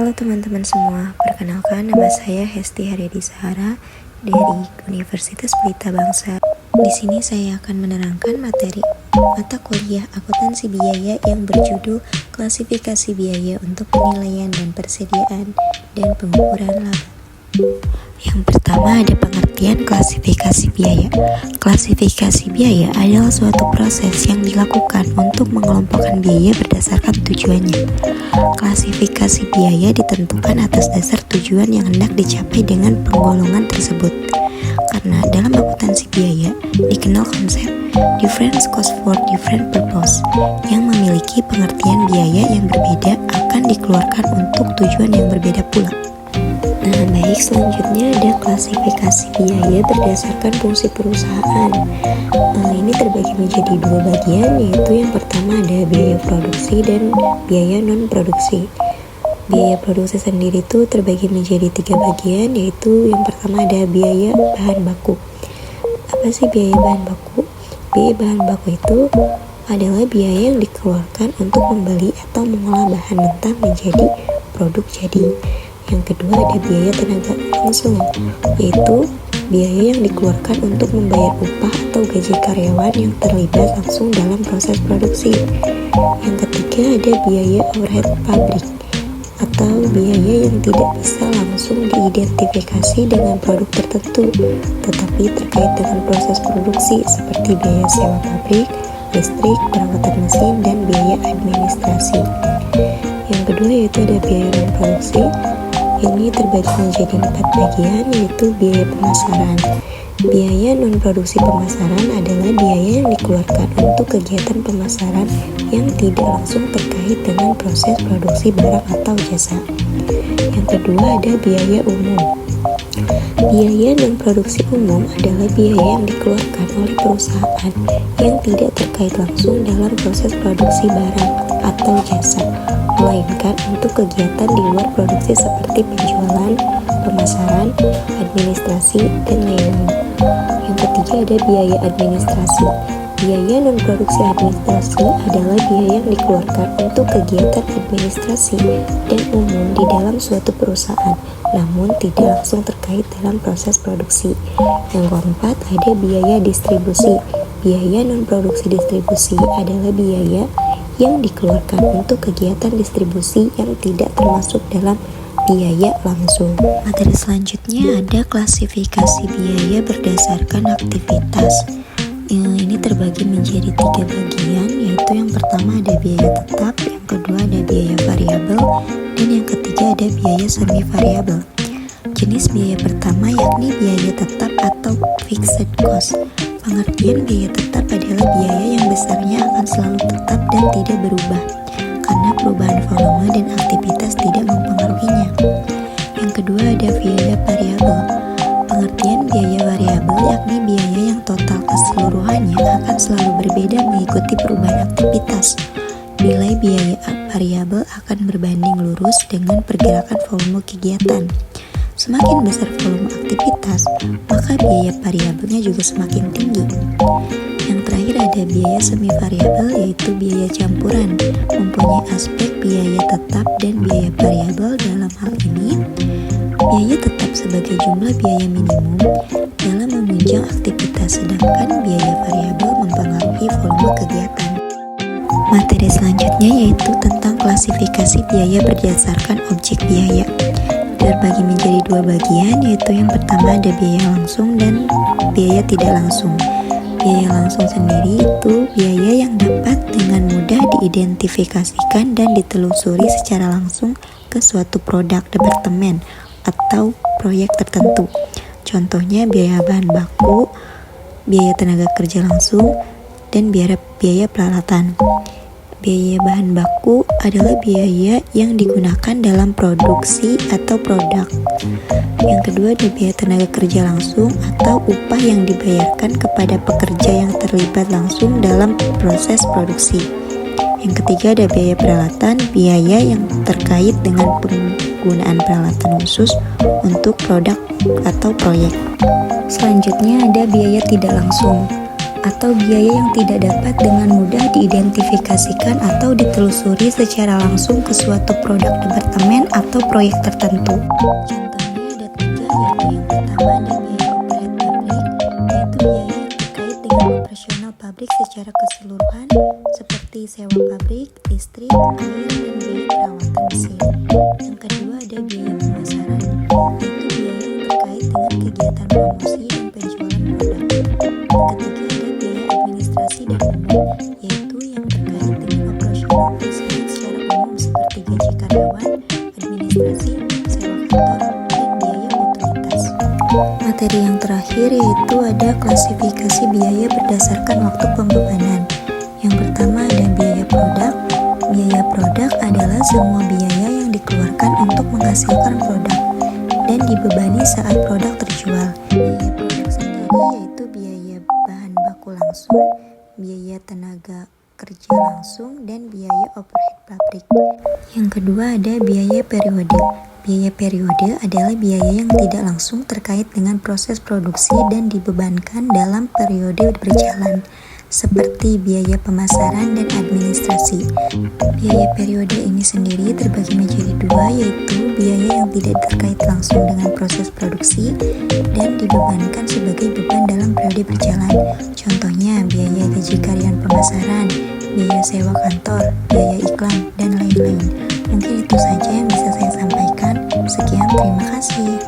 Halo teman-teman semua, perkenalkan nama saya Hesti Haryadi Sahara dari Universitas Pelita Bangsa. Di sini saya akan menerangkan materi mata kuliah akuntansi biaya yang berjudul klasifikasi biaya untuk penilaian dan persediaan dan pengukuran laba. Yang pertama ada pengertian klasifikasi biaya. Klasifikasi biaya adalah suatu proses yang dilakukan untuk mengelompokkan biaya berdasarkan tujuannya. Klasifikasi biaya ditentukan atas dasar tujuan yang hendak dicapai dengan penggolongan tersebut. Karena dalam akuntansi biaya dikenal konsep different cost for different purpose yang memiliki pengertian biaya yang berbeda akan dikeluarkan untuk tujuan yang berbeda pula. Nah, baik, selanjutnya ada klasifikasi biaya berdasarkan fungsi perusahaan. Ini terbagi menjadi dua bagian, yaitu yang pertama ada biaya produksi dan biaya non-produksi. Biaya produksi sendiri itu terbagi menjadi 3 bagian, yaitu yang pertama ada biaya bahan baku. Apa sih biaya bahan baku? Biaya bahan baku itu adalah biaya yang dikeluarkan untuk membeli atau mengolah bahan mentah menjadi produk jadi. Yang kedua ada biaya tenaga langsung, yaitu biaya yang dikeluarkan untuk membayar upah atau gaji karyawan yang terlibat langsung dalam proses produksi. Yang ketiga ada biaya overhead pabrik, atau biaya yang tidak bisa langsung diidentifikasi dengan produk tertentu, tetapi terkait dengan proses produksi seperti biaya sewa pabrik, listrik, perawatan mesin, dan biaya administrasi. Yang kedua yaitu ada biaya non-produksi. Ini terbagi menjadi 4 bagian, yaitu biaya pemasaran. Biaya non-produksi pemasaran adalah biaya yang dikeluarkan untuk kegiatan pemasaran yang tidak langsung terkait dengan proses produksi barang atau jasa. Yang kedua ada biaya umum. Biaya non-produksi umum adalah biaya yang dikeluarkan oleh perusahaan yang tidak terkait langsung dalam proses produksi barang atau jasa, melainkan untuk kegiatan di luar produksi seperti penjualan, pemasaran, administrasi, dan lain-lain. Yang ketiga ada biaya administrasi. Biaya non-produksi administrasi adalah biaya yang dikeluarkan untuk kegiatan administrasi dan umum di dalam suatu perusahaan, namun tidak langsung terkait dalam proses produksi. Yang keempat ada biaya distribusi. Biaya non-produksi distribusi adalah biaya yang dikeluarkan untuk kegiatan distribusi yang tidak termasuk dalam biaya langsung. Materi selanjutnya ada klasifikasi biaya berdasarkan aktivitas. Ini terbagi menjadi 3 bagian, yaitu yang pertama ada biaya tetap, yang kedua ada biaya variabel, dan yang ketiga ada biaya semi variabel. Jenis biaya pertama yakni biaya tetap atau fixed cost. Pengertian biaya tetap adalah biaya yang besarnya akan selalu tetap dan tidak berubah, karena perubahan volume dan aktivitas tidak mempengaruhinya. Yang kedua ada biaya variabel. Pengertian biaya variabel yakni biaya yang total keseluruhannya akan selalu berbeda mengikuti perubahan aktivitas. Nilai biaya variabel akan berbanding lurus dengan pergerakan volume kegiatan. Semakin besar volume aktivitas, maka biaya variabelnya juga semakin tinggi. Yang terakhir ada biaya semi variabel, yaitu biaya campuran, mempunyai aspek biaya tetap dan biaya variabel. Dalam hal ini, biaya tetap sebagai jumlah biaya minimum dalam menunjang aktivitas, sedangkan biaya variabel mempengaruhi volume kegiatan. Materi selanjutnya yaitu tentang klasifikasi biaya berdasarkan objek biaya. Terbagi menjadi 2 bagian, yaitu yang pertama ada biaya langsung dan biaya tidak langsung. Biaya langsung sendiri itu biaya yang dapat dengan mudah diidentifikasikan dan ditelusuri secara langsung ke suatu produk, departemen, atau proyek tertentu. Contohnya biaya bahan baku, biaya tenaga kerja langsung, dan biaya peralatan. Biaya bahan baku adalah biaya yang digunakan dalam produksi atau produk. Yang kedua ada biaya tenaga kerja langsung atau upah yang dibayarkan kepada pekerja yang terlibat langsung dalam proses produksi. Yang ketiga ada biaya peralatan, biaya yang terkait dengan penggunaan peralatan khusus untuk produk atau proyek. Selanjutnya ada biaya tidak langsung. atau biaya yang tidak dapat dengan mudah diidentifikasikan atau ditelusuri secara langsung ke suatu produk departemen atau proyek tertentu. Contohnya ada 3, yaitu yang pertama ada biaya overhead pabrik, yaitu biaya yang terkait dengan operasional pabrik secara keseluruhan seperti sewa pabrik, listrik, air, dan biaya perawatan mesin. Yang kedua ada biaya pemasaran, yaitu biaya yang terkait dengan kegiatan promosi dan penjualan produk. Yang ketiga ada biaya administrasi dan umum, yaitu yang terkait dengan operasional fungsi secara umum seperti gaji karyawan, administrasi, sewa kantor, dan biaya utilitas. Materi yang terakhir yaitu ada klasifikasi biaya berdasarkan waktu pembebanan. Yang pertama ada biaya produk. Biaya produk adalah semua biaya yang dikeluarkan untuk menghasilkan produk dan dibebani saat produk terjual. Biaya produk sendiri yaitu biaya bahan baku langsung, biaya tenaga kerja langsung, dan biaya overhead pabrik. Yang kedua ada biaya periode. Biaya periode adalah biaya yang tidak langsung terkait dengan proses produksi dan dibebankan dalam periode berjalan, seperti biaya pemasaran dan administrasi. Biaya periode ini sendiri terbagi menjadi 2, yaitu biaya yang tidak terkait langsung dengan proses produksi dan dibebankan sebagai beban dalam periode berjalan. Contohnya biaya gaji karyawan pemasaran, biaya sewa kantor, biaya iklan, dan lain-lain. Mungkin itu saja yang bisa saya sampaikan. Sekian, terima kasih.